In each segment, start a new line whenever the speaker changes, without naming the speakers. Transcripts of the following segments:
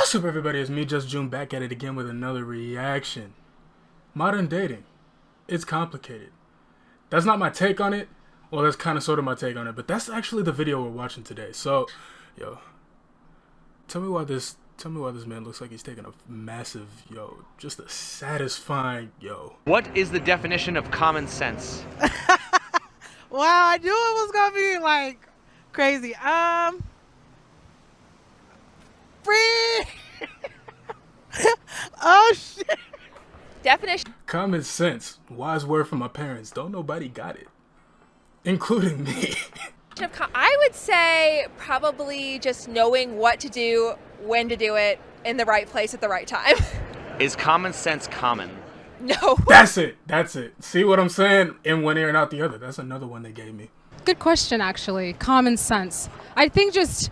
What's up, everybody? It's me, Just June, back at it again with another reaction. Modern dating. It's complicated. That's not my take on it. Well, that's kind of sort of my take on it, but that's actually the video we're watching today. So, yo, tell me why this man looks like he's taking a massive, just a satisfying,
What is the definition of common sense?
Wow, I knew it was gonna be like crazy. Free. Oh shit.
Definition.
Common sense. Wise word from my parents. Don't nobody got it, including me.
I would say probably just knowing what to do, when to do it, in the right place at the right time.
Is common sense common?
No.
That's it. See what I'm saying? In one ear and out the other. That's another one they gave me.
Good question, actually. Common sense. I think just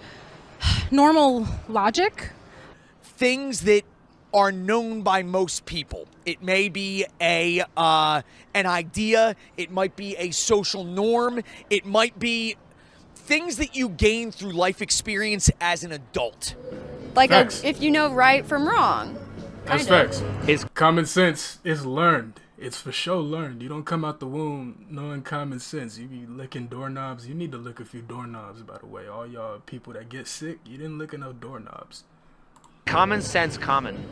normal logic.
Things that are known by most people. It may be an idea. It might be a social norm. It might be things that you gain through life experience as an adult.
Like
Facts.
if you know right from wrong.
That's facts. Common sense is learned. It's for sure learned. You don't come out the womb knowing common sense. You be licking doorknobs. You need to lick a few doorknobs, by the way. All y'all people that get sick, you didn't lick enough doorknobs.
Common sense common?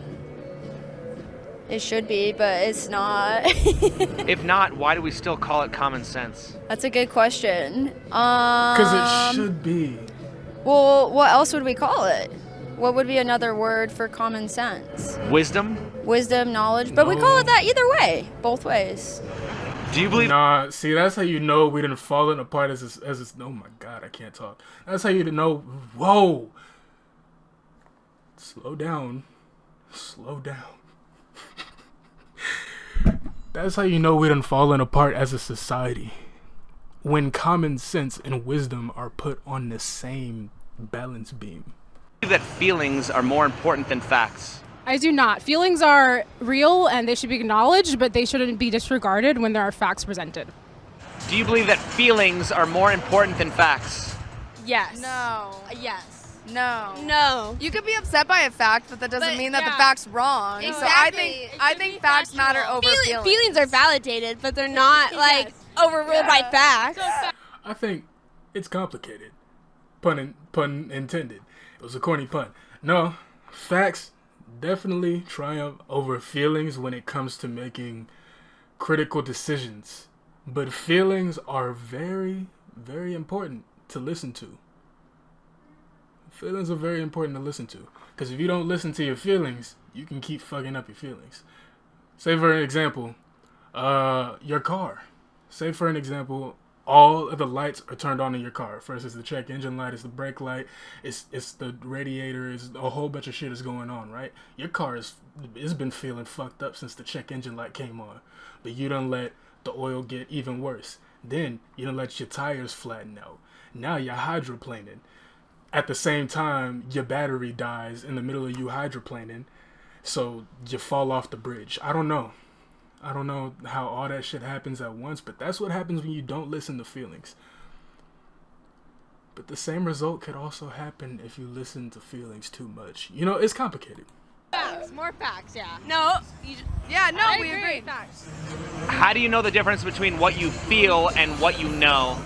It should be, but it's not.
If not, why do we still call it common sense?
That's a good question.
Because it should be.
Well, what else would we call it? What would be another word for common sense?
Wisdom?
Wisdom, knowledge, but we call it that either way, both ways.
Do you believe?
Nah, see, that's how you know we didn't fallen apart as it's. Oh my God, I can't talk. That's how you know. Whoa. Slow down. That's how you know we done fallen apart as a society. When common sense and wisdom are put on the same balance beam.
That feelings are more important than facts?
I do not. Feelings are real and they should be acknowledged, but they shouldn't be disregarded when there are facts presented.
Do you believe that feelings are more important than facts?
Yes.
No.
Yes.
No.
No.
You could be upset by a fact, but that doesn't mean that the fact's wrong.
Exactly.
So I think facts matter over feelings.
Feelings are validated, but they're not like overruled by facts.
I think it's complicated. Pun intended. It was a corny pun. No, facts definitely triumph over feelings when it comes to making critical decisions. But feelings are very, very important to listen to. Feelings are very important to listen to. Because if you don't listen to your feelings, you can keep fucking up your feelings. Say for an example, your car. Say for an example, all of the lights are turned on in your car. First it's the check engine light, it's the brake light, it's the radiator, it's a whole bunch of shit is going on, right? Your car it's been feeling fucked up since the check engine light came on. But you done let the oil get even worse. Then you done let your tires flatten out. Now you're hydroplaning. At the same time, your battery dies in the middle of you hydroplaning, so you fall off the bridge. I don't know how all that shit happens at once, but that's what happens when you don't listen to feelings. But the same result could also happen if you listen to feelings too much. It's complicated.
Facts. More facts, yeah.
No. We agree.
Facts.
How do you know the difference between what you feel and what you know?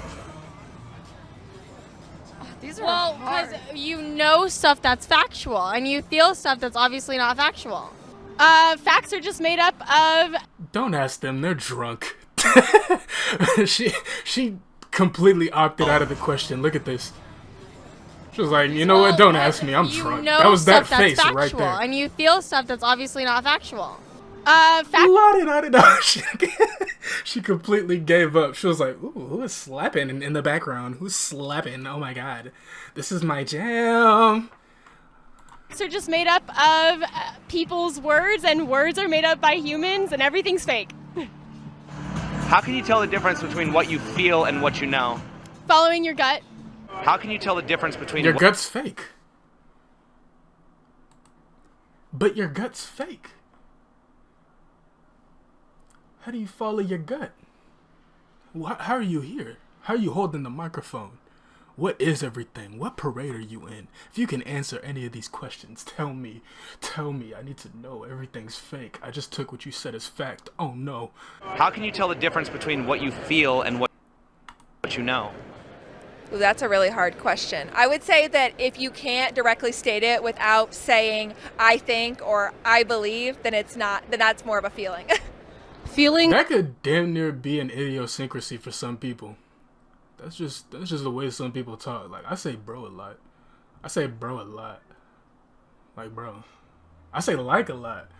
These are
Well,
hard.
because you know stuff that's factual, and you feel stuff that's obviously not factual. Facts are just made up of.
Don't ask them, they're drunk. She completely opted out of the question. Look at this. She was like, you know what, don't ask me, I'm
you
drunk.
Know
That was that
stuff that's
face right
factual,
there.
and you feel stuff that's obviously not factual.
She completely gave up. She was like, ooh, who is slapping in the background? Who's slapping? Oh my God. This is my jam.
Facts are just made up of people's words, and words are made up by humans, and everything's fake.
How can you tell the difference between what you feel and what you know?
Following your gut.
How can you tell the difference between
Your gut's fake. But your gut's fake. How do you follow your gut? How are you here? How are you holding the microphone? What is everything? What parade are you in? If you can answer any of these questions, tell me. Tell me. I need to know. Everything's fake. I just took what you said as fact. Oh no.
How can you tell the difference between what you feel and what you know?
Ooh, that's a really hard question. I would say that if you can't directly state it without saying I think or I believe, then that's more of a feeling.
Feeling
That could damn near be an idiosyncrasy for some people. That's just the way some people talk. Like, I say bro a lot. I say bro a lot. Like, bro. I say like a lot.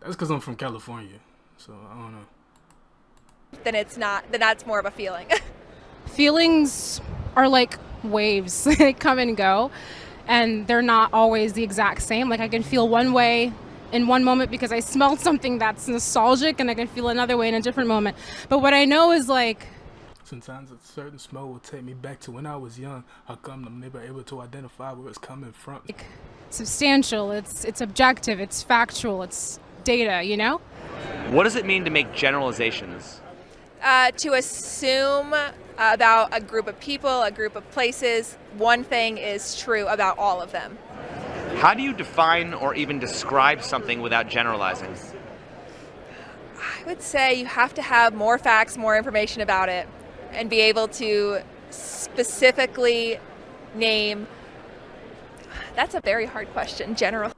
That's because I'm from California. So, I don't know.
then that's more of a feeling.
feelings are like waves. They come and go, and they're not always the exact same. Like, I can feel one way in one moment because I smelled something that's nostalgic, and I can feel another way in a different moment. But what I know is, like,
sometimes a certain smell will take me back to when I was young. How come I'm never able to identify where it's coming from?
substantial, it's objective, it's factual, it's data, you know?
What does it mean to make generalizations?
To assume about a group of people, a group of places, one thing is true about all of them.
How do you define or even describe something without generalizing?
I would say you have to have more facts, more information about it, and be able to specifically name. That's a very hard question. General.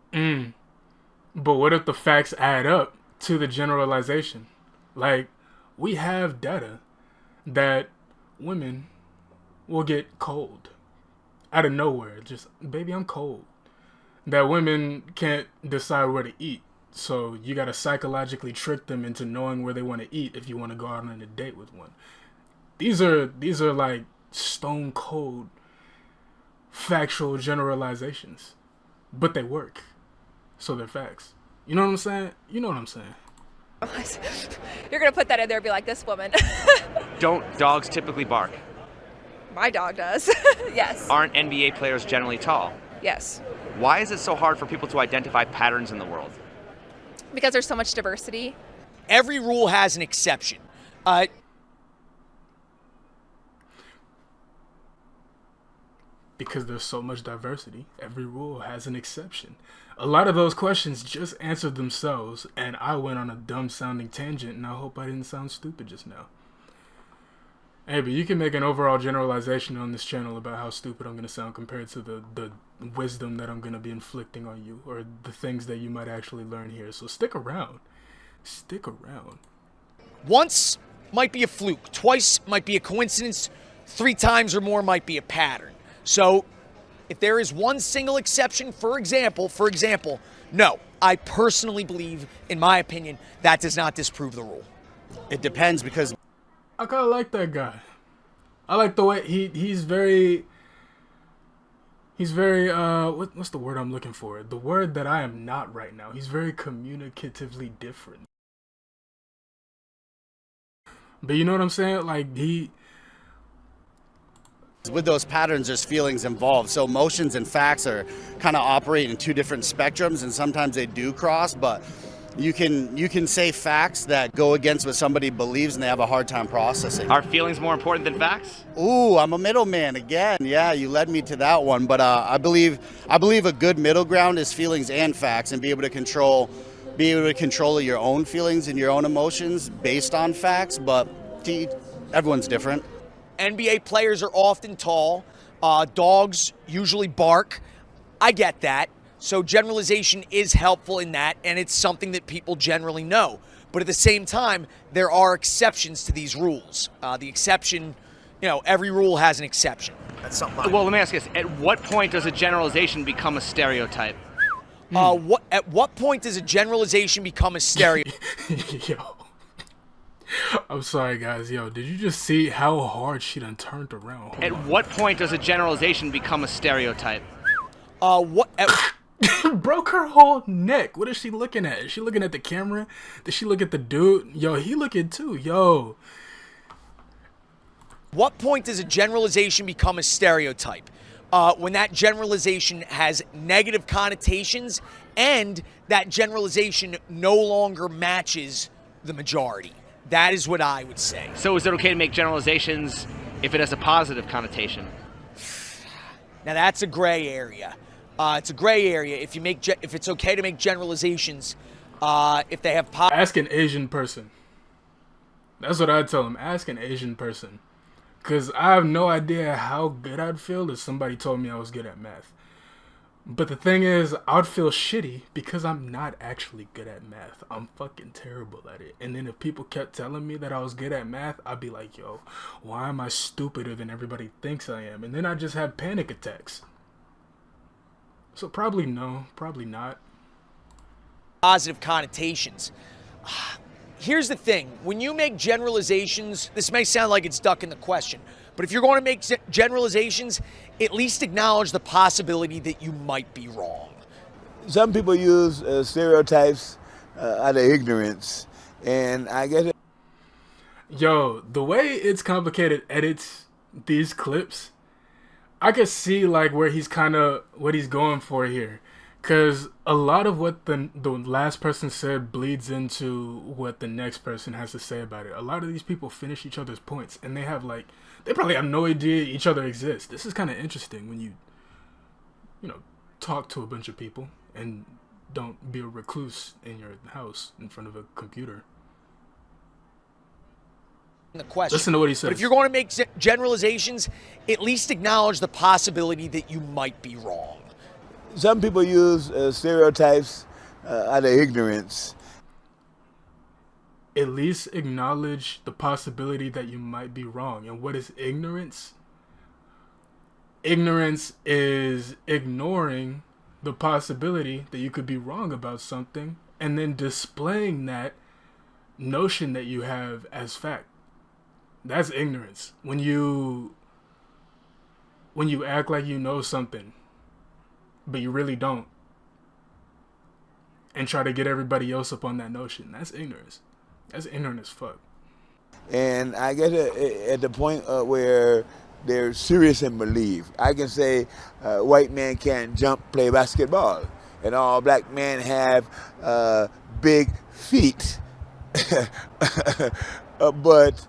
But what if the facts add up to the generalization? Like, we have data that women will get cold out of nowhere. Just, baby, I'm cold. That women can't decide where to eat. So you gotta psychologically trick them into knowing where they want to eat if you want to go out on a date with one. These are like stone cold factual generalizations, but they work, so they're facts. You know what I'm saying? You know what I'm saying?
You're gonna put that in there and be like, this woman.
Don't dogs typically bark?
My dog does. Yes.
Aren't NBA players generally tall?
Yes.
Why is it so hard for people to identify patterns in the world?
Because there's so much diversity.
Every rule has an exception.
Because there's so much diversity, every rule has an exception. A lot of those questions just answered themselves, and I went on a dumb-sounding tangent, and I hope I didn't sound stupid just now. Hey, but you can make an overall generalization on this channel about how stupid I'm going to sound compared to the wisdom that I'm going to be inflicting on you, or the things that you might actually learn here. So stick around. Stick around.
Once might be a fluke. Twice might be a coincidence. 3 times or more might be a pattern. So if there is one single exception, for example, no, I personally believe, in my opinion, that does not disprove the rule.
It depends, because
I kind of like that guy. I like the way he's very what's the word I'm looking for? The word that I am not right now. He's very communicatively different. But you know what I'm saying? Like,
with those patterns, there's feelings involved. So emotions and facts are kind of operate in 2 different spectrums, and sometimes they do cross, but you can say facts that go against what somebody believes and they have a hard time processing.
Are feelings more important than facts?
Ooh, I'm a middleman again. Yeah, you led me to that one, but I believe a good middle ground is feelings and facts, and be able to control your own feelings and your own emotions based on facts, but everyone's different.
NBA players are often tall. Dogs usually bark. I get that. So generalization is helpful in that, and it's something that people generally know. But at the same time, there are exceptions to these rules. The exception, every rule has an exception. That's something.
Well, let me ask you this. At what point does a generalization become a stereotype?
At what point does a generalization become a stereotype?
Yo. I'm sorry, guys. Yo, did you just see how hard she done turned around?
At what point does a generalization become a stereotype?
Broke her whole neck. What is she looking at? Is she looking at the camera? Did she look at the dude? Yo, he looking too. Yo.
What point does a generalization become a stereotype? When that generalization has negative connotations and that generalization no longer matches the majority. That is what I would say.
So is it okay to make generalizations if it has a positive connotation?
Now that's a gray area. It's a gray area if if it's okay to make generalizations. If they have
ask an Asian person. That's what I'd tell them. Ask an Asian person, because I have no idea how good I'd feel if somebody told me I was good at math. But the thing is, I'd feel shitty because I'm not actually good at math. I'm fucking terrible at it. And then if people kept telling me that I was good at math, I'd be like, yo, why am I stupider than everybody thinks I am? And then I just have panic attacks. So probably no, probably not.
Positive connotations. Here's the thing. When you make generalizations, this may sound like it's ducking the question, but if you're going to make generalizations, at least acknowledge the possibility that you might be wrong.
Some people use stereotypes out of ignorance, and I guess
Yo, the way It's Complicated edits these clips, I could see like where he's what he's going for here. Because a lot of what the last person said bleeds into what the next person has to say about it. A lot of these people finish each other's points, and they probably have no idea each other exists. This is kind of interesting when you talk to a bunch of people and don't be a recluse in your house in front of a computer.
The question.
Listen to what he says.
But if you're going to make generalizations, at least acknowledge the possibility that you might be wrong.
some people use stereotypes out of ignorance.
At least acknowledge the possibility that you might be wrong. And what is ignorance? Ignorance is ignoring the possibility that you could be wrong about something and then displaying that notion that you have as fact. That's ignorance. When you act like you know something, but you really don't, and try to get everybody else up on that notion, that's ignorance. That's ignorant as fuck.
And I guess at the point where they're serious and believe. I can say white man can't jump, play basketball, and all black men have big feet. But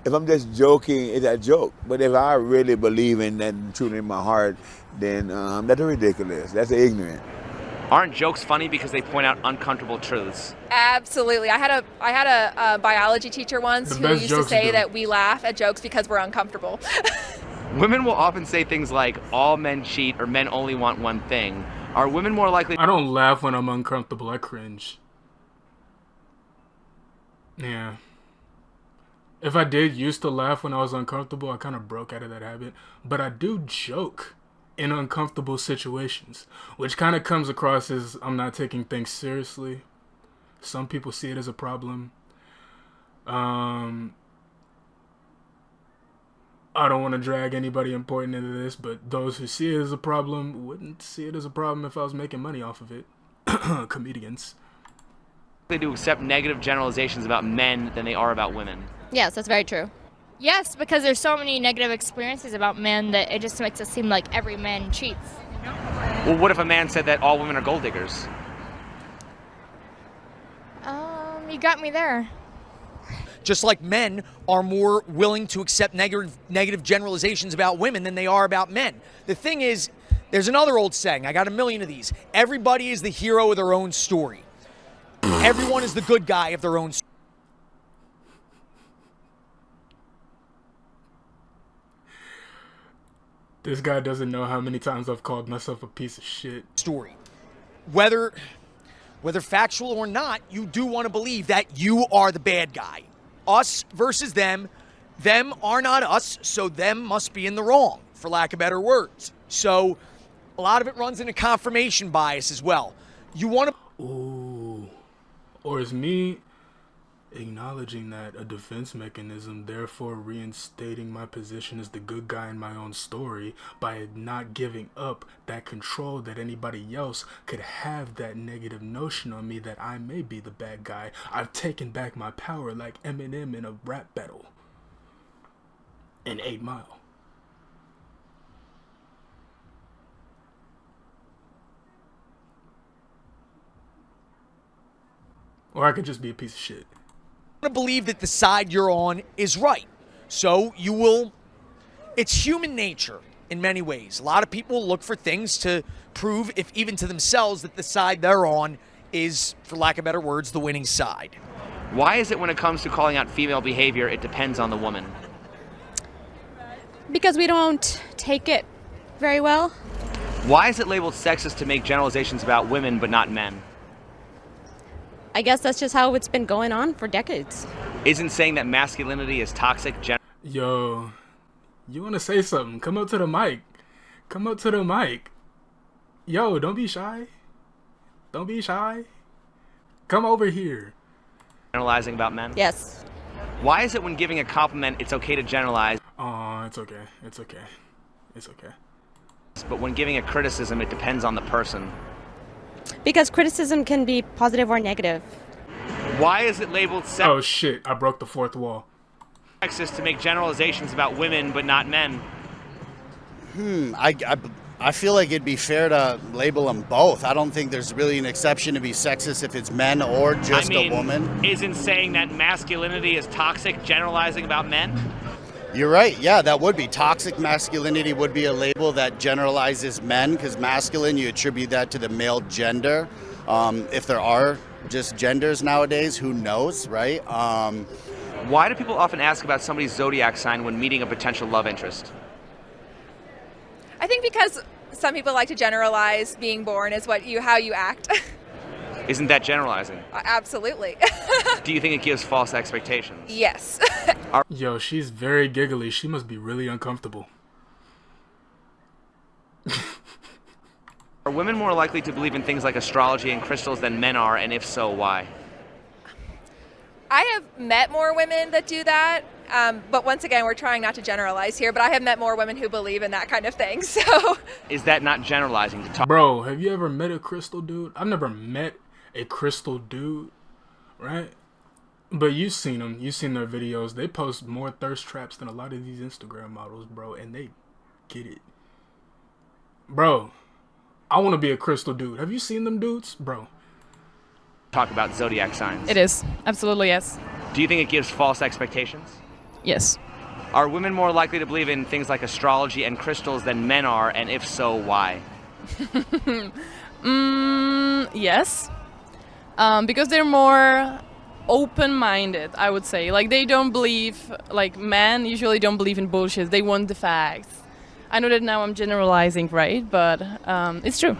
if I'm just joking, it's a joke. But if I really believe in that truly in my heart, then that's ridiculous. That's ignorant.
Aren't jokes funny because they point out uncomfortable truths?
Absolutely. I had a biology teacher once who used to say that we laugh at jokes because we're uncomfortable.
Women will often say things like, all men cheat or men only want one thing. Are women more likely...
I don't laugh when I'm uncomfortable. I cringe. Yeah. If I did used to laugh when I was uncomfortable, I kind of broke out of that habit. But I do joke in uncomfortable situations, which kind of comes across as I'm not taking things seriously. Some people see it as a problem. I don't want to drag anybody important into this, but those who see it as a problem wouldn't see it as a problem if I was making money off of it. Comedians.
They do accept negative generalizations about men than they are about women.
Yes, that's very true.
Yes, because there's so many negative experiences about men that it just makes it seem like every man cheats.
Well, what if a man said that all women are gold diggers?
You got me there.
Just like men are more willing to accept negative generalizations about women than they are about men. The thing is, there's another old saying, I got a million of these. Everybody is the hero of their own story. Everyone is the good guy of their own story.
This guy doesn't know how many times I've called myself a piece of shit.
Story. Whether factual or not, you do want to believe that you are the bad guy. Us versus them. Them are not us, so them must be in the wrong, for lack of better words. So a lot of it runs into confirmation bias as well. You want to...
Ooh. Or is me acknowledging that a defense mechanism, therefore reinstating my position as the good guy in my own story by not giving up that control that anybody else could have that negative notion on me that I may be the bad guy. I've taken back my power like Eminem in a rap battle in 8 Mile. Or I could just be a piece of shit.
To believe that the side you're on is right. So you will, it's human nature in many ways. A lot of people look for things to prove, if even to themselves, that the side they're on is, for lack of better words, the winning side.
Why is it when it comes to calling out female behavior, it depends on the woman?
Because we don't take it very well.
Why is it labeled sexist to make generalizations about women but not men?
I guess that's just how it's been going on for decades.
Isn't saying that masculinity is toxic
Yo, you want to say something? Come up to the mic. Come up to the mic. Yo, don't be shy. Don't be shy. Come over here.
generalizing about men?
Yes.
Why is it when giving a compliment, it's okay to generalize?
Oh, it's okay. It's okay. It's okay.
But when giving a criticism, it depends on the person.
Because criticism can be positive or negative.
Why is it labeled
Oh shit, I broke the fourth wall.
sexist to make generalizations about women but not men?
I feel like it'd be fair to label them both. I don't think there's really an exception to be sexist if it's men or just a woman.
Isn't saying that masculinity is toxic generalizing about men?
You're right. Yeah, that would be. Toxic masculinity would be a label that generalizes men, because masculine, you attribute that to the male gender. If there are just genders nowadays, who knows, right?
Why do people often ask about somebody's zodiac sign when meeting a potential love interest?
I think because some people like to generalize being born is how you act.
Isn't that generalizing?
Absolutely.
Do you think it gives false expectations?
Yes.
Yo, she's very giggly. She must be really uncomfortable.
Are women more likely to believe in things like astrology and crystals than men are, and if so, why?
I have met more women that do that, but once again, we're trying not to generalize here, but I have met more women who believe in that kind of thing, so...
Is that not generalizing to talk?
Bro, have you ever met a crystal dude? I've never met a crystal dude, right? But you've seen them. You've seen their videos. They post more thirst traps than a lot of these Instagram models, bro, and they get it. Bro, I want to be a crystal dude. Have you seen them dudes? Bro.
Talk about zodiac signs.
It is. Absolutely, yes.
Do you think it gives false expectations?
Yes.
Are women more likely to believe in things like astrology and crystals than men are, and if so, why?
Yes. Because they're more open-minded, I would say. Like, they don't believe, like, men usually don't believe in bullshit. They want the facts. I know that now I'm generalizing, right? But it's true.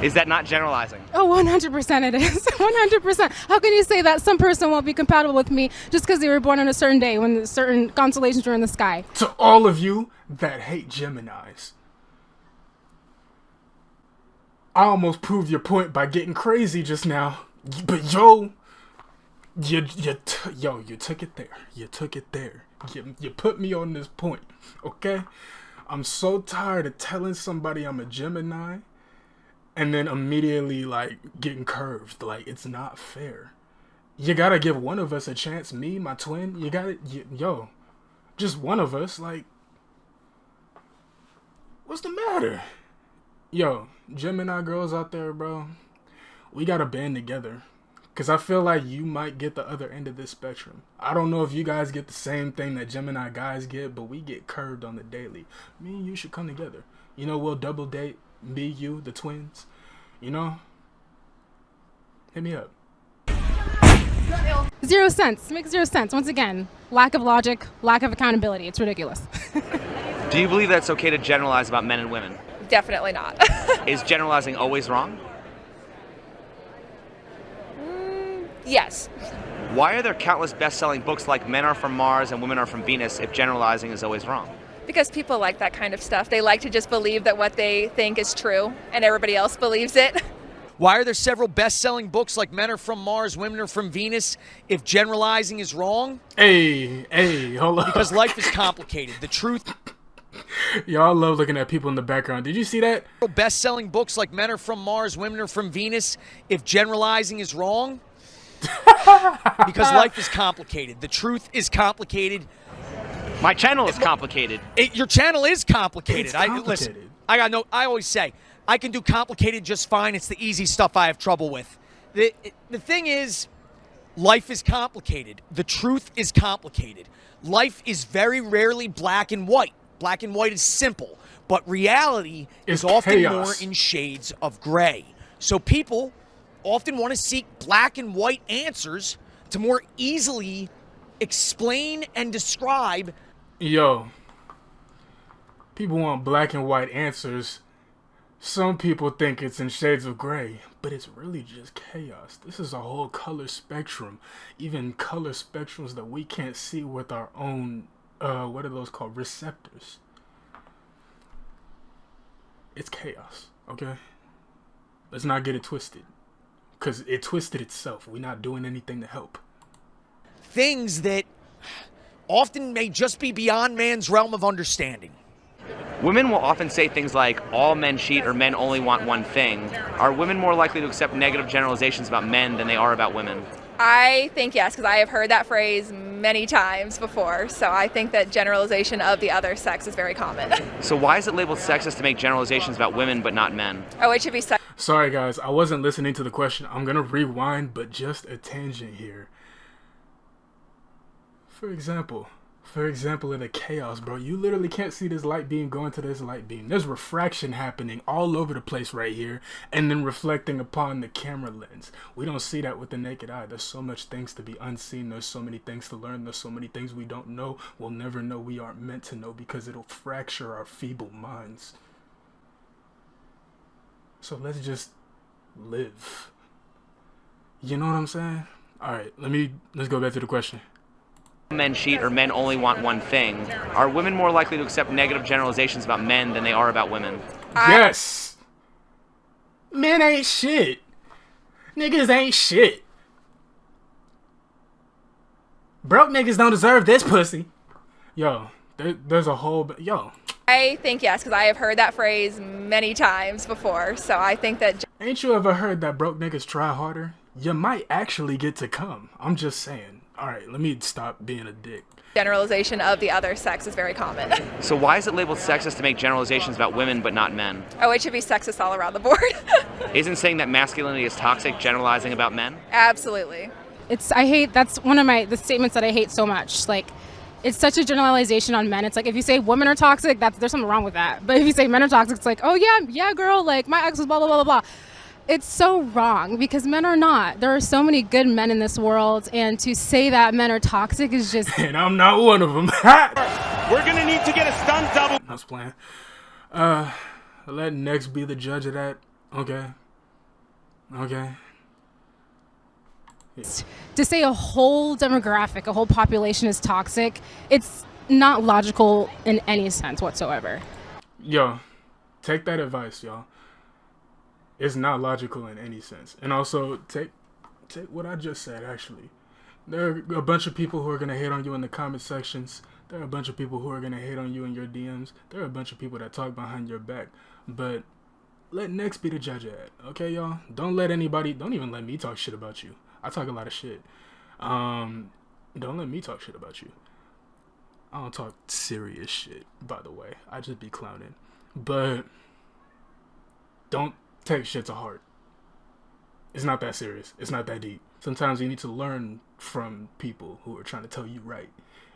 Is that not generalizing?
Oh, 100% it is. 100%. How can you say that some person won't be compatible with me just because they were born on a certain day when certain constellations are in the sky?
To all of you that hate Geminis, I almost proved your point by getting crazy just now. But yo, you took it there. You took it there. You put me on this point, okay? I'm so tired of telling somebody I'm a Gemini and then immediately, like, getting curved. Like, it's not fair. You gotta give one of us a chance. Me, my twin, you gotta, yo, just one of us. Like, what's the matter? Yo, Gemini girls out there, bro, we gotta band together. Because I feel like you might get the other end of this spectrum. I don't know if you guys get the same thing that Gemini guys get, but we get curved on the daily. Me and you should come together. You know, we'll double date. Me, you, the twins. You know? Hit me up.
0 cents. Makes 0 sense. Once again, lack of logic, lack of accountability. It's ridiculous.
Do you believe that it's okay to generalize about men and women?
Definitely not.
Is generalizing always wrong?
Yes.
Why are there countless best-selling books like Men Are From Mars and Women Are From Venus if generalizing is always wrong?
Because people like that kind of stuff. They like to just believe that what they think is true and everybody else believes it.
Why are there several best-selling books like Men Are From Mars, Women Are From Venus if generalizing is wrong?
Hey, hold on.
Because life is complicated. The truth...
Y'all love looking at people in the background. Did you see that?
Best-selling books like Men Are From Mars, Women Are From Venus if generalizing is wrong? Because life is complicated. The truth is complicated.
My channel is complicated.
Your channel is complicated.
It's complicated.
Listen, I always say, I can do complicated just fine. It's the easy stuff I have trouble with. The thing is, Life is complicated. The truth is complicated. Life is very rarely black and white. Black and white is simple, but reality is often
chaos.
more in shades of gray. So people often want to seek black and white answers to more easily explain and describe.
Yo, people want black and white answers. Some people think it's in shades of gray, but it's really just chaos. This is a whole color spectrum, even color spectrums that we can't see with our own, what are those called, receptors. It's chaos, okay? Let's not get it twisted, because it twisted itself. We're not doing anything to help.
Things that often may just be beyond man's realm of understanding.
Women will often say things like, all men cheat or men only want one thing. Are women more likely to accept negative generalizations about men than they are about women?
I think yes, because I have heard that phrase many times before. So I think that generalization of the other sex is very common.
So why is it labeled sexist to make generalizations about women but not men?
Oh, it should be sexist.
Sorry guys, I wasn't listening to the question. I'm gonna rewind, but just a tangent here. For example of the chaos, bro. You literally can't see this light beam going to this light beam. There's refraction happening all over the place right here, and then reflecting upon the camera lens. We don't see that with the naked eye. There's so much things to be unseen. There's so many things to learn. There's so many things we don't know. We'll never know. We aren't meant to know because it'll fracture our feeble minds. So let's just live. You know what I'm saying? All right, let's go back to the question.
Men cheat or men only want one thing. Are women more likely to accept negative generalizations about men than they are about women?
Yes. Men ain't shit. Niggas ain't shit. Broke niggas don't deserve this pussy. Yo, there's a whole... Yo.
I think yes, because I have heard that phrase many times before. So I think that...
Ain't you ever heard that broke niggas try harder? You might actually get to come. I'm just saying. All right, let me stop being a dick.
Generalization of the other sex is very common.
So why is it labeled sexist to make generalizations about women but not men?
Oh, it should be sexist all around the board.
Isn't saying that masculinity is toxic generalizing about men?
Absolutely.
That's one of the statements that I hate so much. Like, it's such a generalization on men. It's like, if you say women are toxic, there's something wrong with that. But if you say men are toxic, it's like, oh yeah, girl, like my ex was blah, blah, blah, blah, blah. It's so wrong because men are not. There are so many good men in this world, and to say that men are toxic is just...
And I'm not one of them.
We're going to need to get a stunt double.
I was playing. Let Next be the judge of that. Okay. Yeah.
To say a whole demographic, a whole population is toxic, it's not logical in any sense whatsoever.
Yo, take that advice, y'all. It's not logical in any sense. And also, take what I just said, actually. There are a bunch of people who are going to hate on you in the comment sections. There are a bunch of people who are going to hate on you in your DMs. There are a bunch of people that talk behind your back. But let Next be the judge of that. Okay, y'all? Don't even let me talk shit about you. I talk a lot of shit. Don't let me talk shit about you. I don't talk serious shit, by the way. I just be clowning. But don't take shit to heart. It's not that serious. It's not that deep. Sometimes you need to learn from people who are trying to tell you right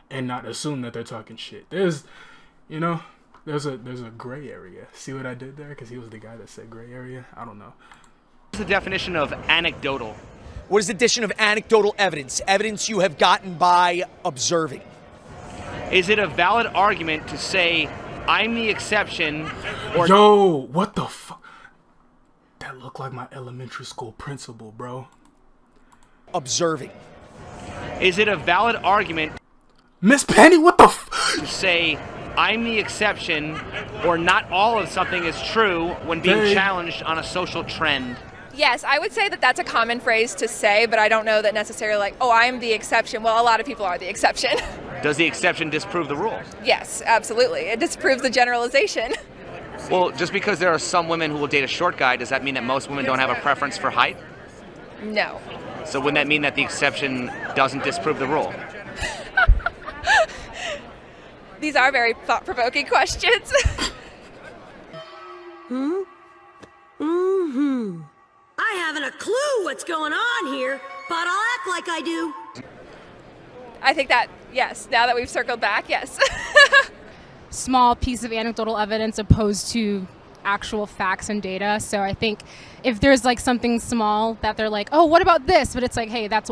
and not assume that they're talking shit. There's a gray area. See what I did there? Because he was the guy that said gray area. I don't know.
What's the definition of anecdotal?
What is the definition of anecdotal evidence? Evidence you have gotten by observing.
Is it a valid argument to say, I'm the exception, or...
Yo, what the fuck? That looked like my elementary school principal, bro.
Observing.
Is it a valid argument...
Miss Penny, what the
to say, I'm the exception, or not all of something is true when being challenged on a social trend?
Yes, I would say that that's a common phrase to say, but I don't know that necessarily like, oh, I'm the exception. Well, a lot of people are the exception.
Does the exception disprove the rule?
Yes, absolutely. It disproves the generalization.
Well, just because there are some women who will date a short guy, does that mean that most women don't have a preference for height?
No.
So wouldn't that mean that the exception doesn't disprove the rule?
These are very thought-provoking questions.
I haven't a clue what's going on here. but I'll act like I do.
I think that, yes, now that we've circled back, yes.
Small piece of anecdotal evidence opposed to actual facts and data. So I think if there's like something small that they're like, oh, what about this? But it's like, hey, that's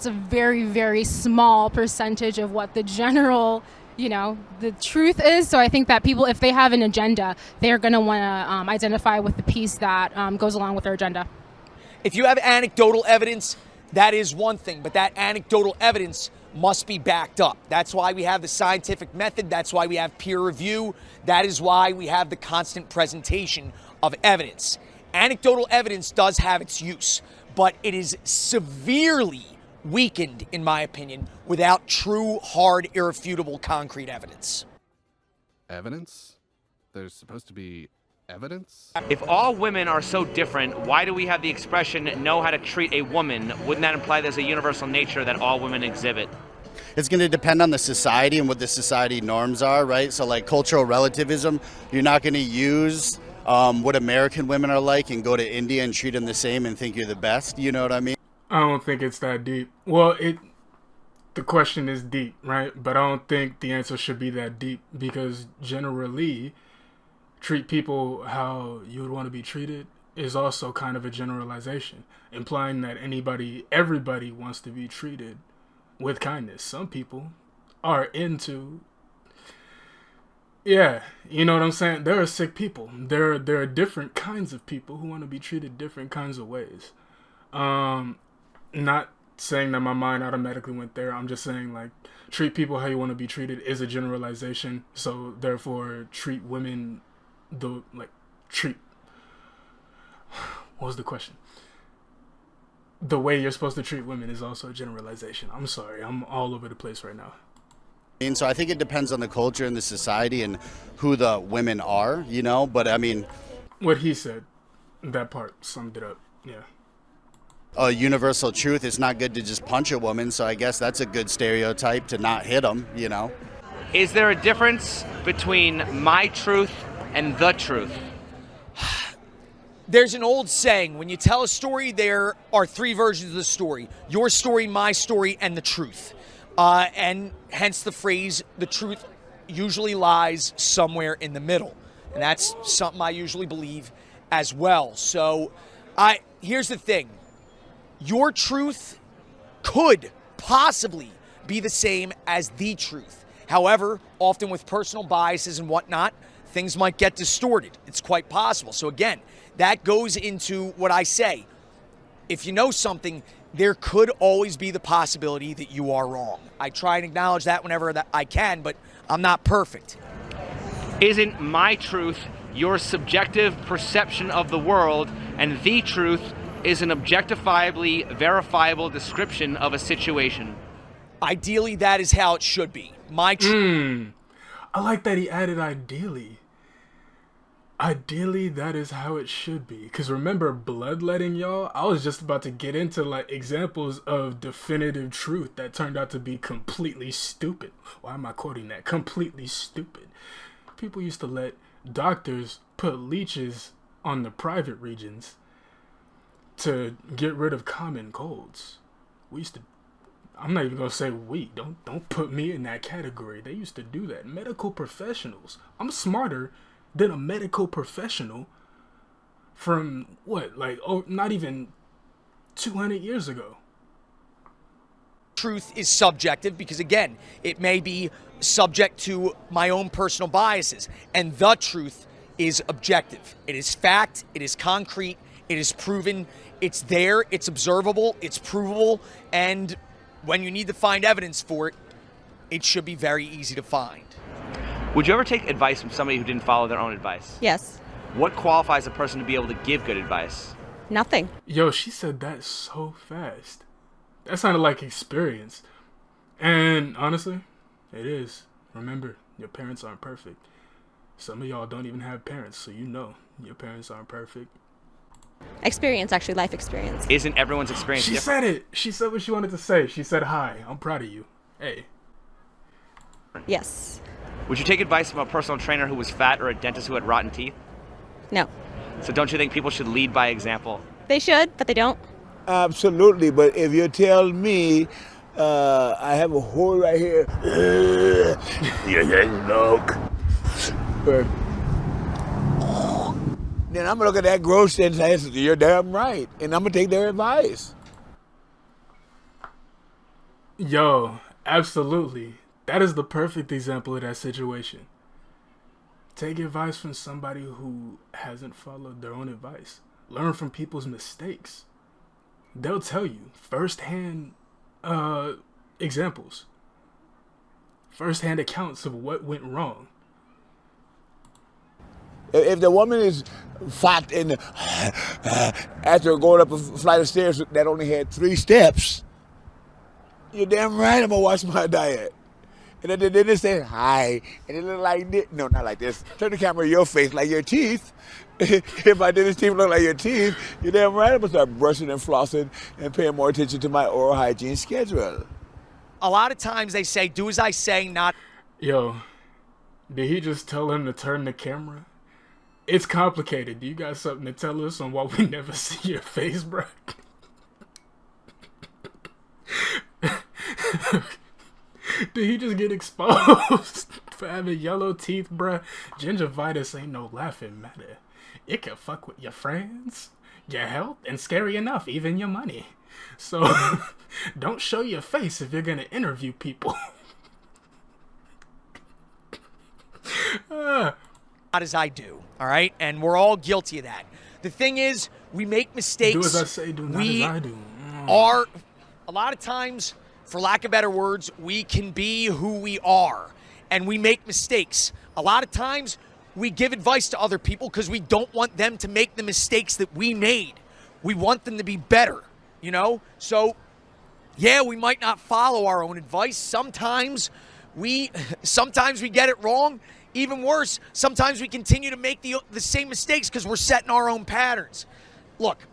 a very, very small percentage of what the general, the truth is. So I think that people, if they have an agenda, they're going to want to identify with the piece that goes along with their agenda.
If you have anecdotal evidence, that is one thing, but that anecdotal evidence must be backed up. That's why we have the scientific method. That's why we have peer review. That is why we have the constant presentation of evidence. Anecdotal evidence does have its use, but it is severely weakened, in my opinion, without true, hard, irrefutable, concrete evidence.
Evidence? There's supposed to be evidence?
If all women are so different, why do we have the expression know how to treat a woman? Wouldn't that imply there's a universal nature that all women exhibit?
It's going to depend on the society and what the society norms are, right? So like cultural relativism, you're not going to use what American women are like and go to India and treat them the same and think you're the best. You know what I mean?
I don't think it's that deep. Well, the question is deep, right? But I don't think the answer should be that deep, because generally treat people how you would want to be treated is also kind of a generalization, implying that everybody wants to be treated with kindness. Some people are into, yeah, you know what I'm saying? There are sick people. There are different kinds of people who want to be treated different kinds of ways. Not saying that my mind automatically went there. I'm just saying, like, treat people how you want to be treated is a generalization. So therefore, treat women what was the question? The way you're supposed to treat women is also a generalization. I'm sorry, I'm all over the place right now.
And so I think it depends on the culture and the society and who the women are, but I mean,
what he said, that part summed it up. Yeah.
A universal truth, it's not good to just punch a woman, so I guess that's a good stereotype to not hit them,
Is there a difference between my truth and the truth?
There's an old saying, when you tell a story, there are three versions of the story: your story, my story, and the truth. And hence the phrase, the truth usually lies somewhere in the middle. And that's something I usually believe as well. So here's the thing. Your truth could possibly be the same as the truth. However, often with personal biases and whatnot, things might get distorted. It's quite possible. So again, that goes into what I say. If you know something, there could always be the possibility that you are wrong. I try and acknowledge that whenever that I can, but I'm not perfect.
Isn't my truth your subjective perception of the world, and the truth is an objectifiably verifiable description of a situation?
Ideally, that is how it should be.
I like that he added ideally. Ideally, that is how it should be. Because remember bloodletting, y'all? I was just about to get into like examples of definitive truth that turned out to be completely stupid. Why am I quoting that? Completely stupid. People used to let doctors put leeches on the private regions to get rid of common colds. I'm not even gonna say we. Don't put me in that category. They used to do that. Medical professionals. I'm smarter than a medical professional from not even 200 years ago.
Truth is subjective because, again, it may be subject to my own personal biases, and the truth is objective. It is fact, it is concrete, it is proven, it's there, it's observable, it's provable, and when you need to find evidence for it, it should be very easy to find.
Would you ever take advice from somebody who didn't follow their own advice?
Yes.
What qualifies a person to be able to give good advice?
Nothing.
Yo, she said that so fast. That sounded like experience. And honestly, it is. Remember, your parents aren't perfect. Some of y'all don't even have parents, so you know your parents aren't perfect.
Experience, actually, life experience.
Isn't everyone's experience
different? She said it. She said what she wanted to say. She said, hi, I'm proud of you. Hey.
Yes.
Would you take advice from a personal trainer who was fat or a dentist who had rotten teeth?
No.
So don't you think people should lead by example?
They should, but they don't.
Absolutely, but if you tell me I have a hole right here, you look, but then I'm gonna look at that gross and say, you're damn right, and I'm gonna take their advice.
Yo, absolutely. That is the perfect example of that situation. Take advice from somebody who hasn't followed their own advice. Learn from people's mistakes. They'll tell you firsthand examples, firsthand accounts of what went wrong.
If the woman is fat and after going up a flight of stairs that only had 3 steps, you're damn right I'm gonna watch my diet. And then they say hi, and it look like this. No, not like this. Turn the camera in your face like your teeth. If my dentist teeth look like your teeth, you're damn right I'm gonna start brushing and flossing and paying more attention to my oral hygiene schedule.
A lot of times they say, do as I say, not...
Yo, did he just tell him to turn the camera? It's complicated. Do you got something to tell us on why we never see your face, bro? Did he just get exposed for having yellow teeth, bruh? Gingivitis ain't no laughing matter. It can fuck with your friends, your health, and scary enough, even your money. So, don't show your face if you're gonna interview people.
Not as I do, all right? And we're all guilty of that. The thing is, we make mistakes.
Do as I say, do not as I do.
Are, a lot of times, for lack of better words, we can be who we are, and we make mistakes. A lot of times, we give advice to other people because we don't want them to make the mistakes that we made. We want them to be better, you know? So, yeah, we might not follow our own advice. Sometimes we get it wrong. Even worse, sometimes we continue to make the same mistakes because we're setting our own patterns. Look,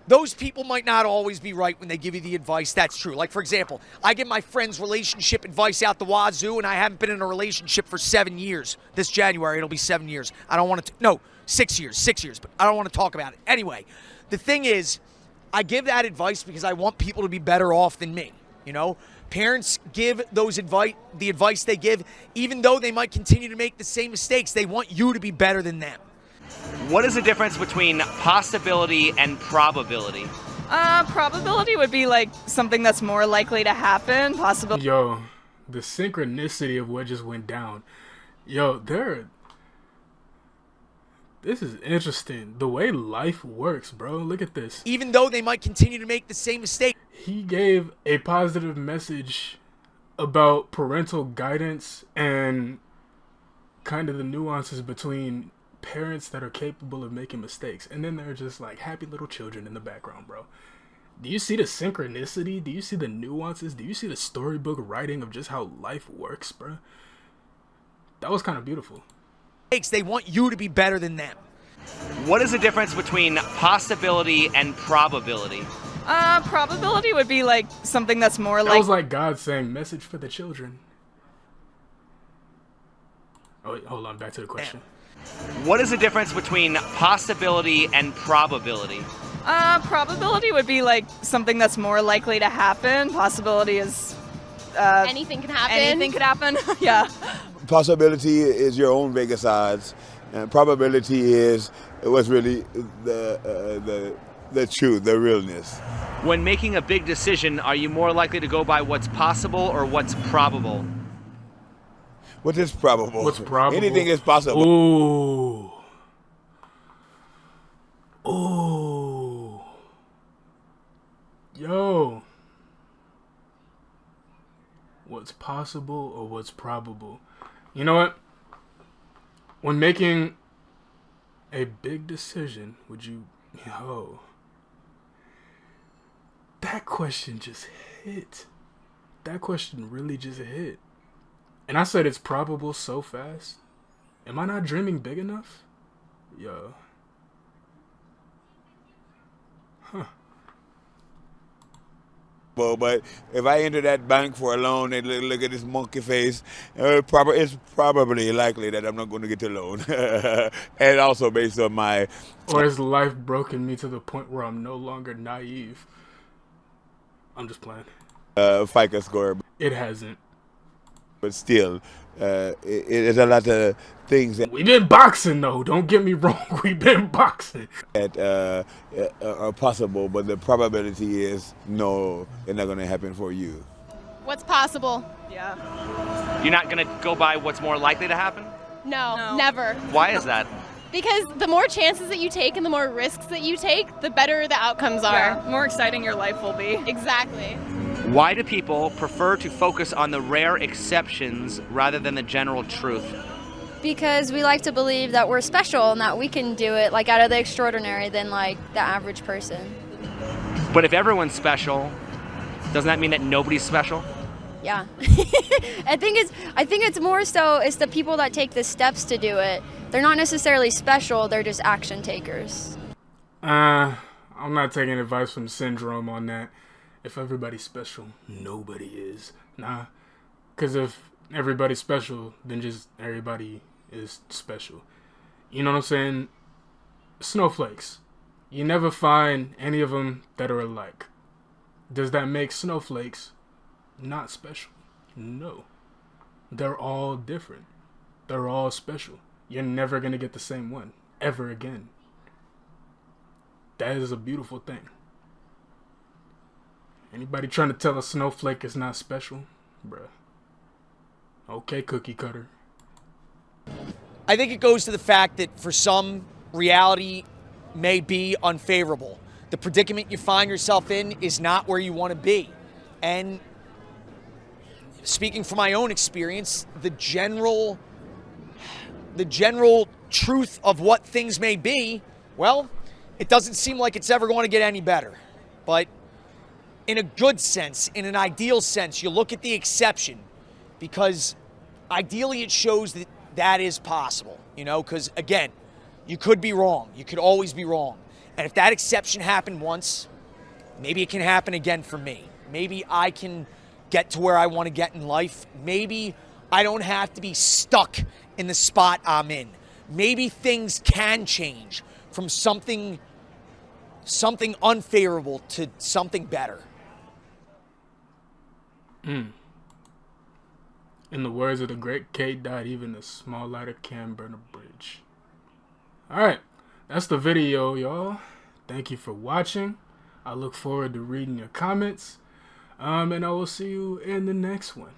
those people might not always be right when they give you the advice. That's true. Like, for example, I give my friends relationship advice out the wazoo, and I haven't been in a relationship for 7 years. This January, it'll be 7 years. I don't want to, no, 6 years, but I don't want to talk about it. Anyway, the thing is, I give that advice because I want people to be better off than me, you know? Parents give the advice they give, even though they might continue to make the same mistakes. They want you to be better than them.
What is the difference between possibility and probability?
Probability would be like something that's more likely to happen. Possibility.
Yo, the synchronicity of what just went down. Yo, this is interesting. The way life works, bro. Look at this.
Even though they might continue to make the same mistake.
He gave a positive message about parental guidance and kind of the nuances between parents that are capable of making mistakes, and then they're just like happy little children in the background, bro. Do you see the synchronicity? Do you see the nuances? Do you see the storybook writing of just how life works, bro? That was kind of beautiful.
They want you to be better than them.
What is the difference between possibility and probability?
Probability would be like something that's more
That was like God saying, message for the children. Oh, wait, hold on, back to the question.
What is the difference between possibility and probability?
Probability would be like something that's more likely to happen. Possibility is
anything can happen.
Anything could happen. Yeah.
Possibility is your own Vegas odds, and probability is what's really the truth, the realness.
When making a big decision, are you more likely to go by what's possible or what's probable?
What is probable?
What's probable?
Anything is possible.
Ooh. Ooh. Yo. What's possible or what's probable? You know what? When making a big decision, would you... Yo. That question just hit. That question really just hit. And I said it's probable so fast. Am I not dreaming big enough? Yo. Huh.
Well, but if I enter that bank for a loan, they look at this monkey face, it's probably likely that I'm not going to get the loan. And also based on my...
Or has life broken me to the point where I'm no longer naive? I'm just playing.
FICO score.
It hasn't.
But still, it's a lot of things that
We've been boxing though. Don't get me wrong. We've been boxing.
that are possible, but the probability is no, it's not going to happen for you.
What's possible?
Yeah.
You're not going to go by what's more likely to happen?
No, never.
Why is that?
Because the more chances that you take and the more risks that you take, the better the outcomes are.
Yeah, more exciting your life will be.
Exactly.
Why do people prefer to focus on the rare exceptions rather than the general truth?
Because we like to believe that we're special and that we can do it like out of the extraordinary than like the average person.
But if everyone's special, doesn't that mean that nobody's special?
Yeah. I think it's more so it's the people that take the steps to do it. They're not necessarily special, they're just action takers.
I'm not taking advice from Syndrome on that. If everybody's special, nobody is. Nah. Because if everybody's special, then just everybody is special. You know what I'm saying? Snowflakes. You never find any of them that are alike. Does that make snowflakes not special? No. They're all different. They're all special. You're never going to get the same one ever again. That is a beautiful thing. Anybody trying to tell a snowflake is not special? Bruh. Okay, cookie cutter.
I think it goes to the fact that for some, reality may be unfavorable. The predicament you find yourself in is not where you want to be. And speaking from my own experience, the general truth of what things may be, well, it doesn't seem like it's ever going to get any better. But in a good sense, in an ideal sense, you look at the exception because ideally it shows that that is possible, you know, because again, you could be wrong. You could always be wrong. And if that exception happened once, maybe it can happen again for me. Maybe I can get to where I want to get in life. Maybe I don't have to be stuck in the spot I'm in. Maybe things can change from something unfavorable to something better.
In the words of the great K. Dot, even a small lighter can burn a bridge. Alright, that's the video, y'all. Thank you for watching. I look forward to reading your comments. And I will see you in the next one.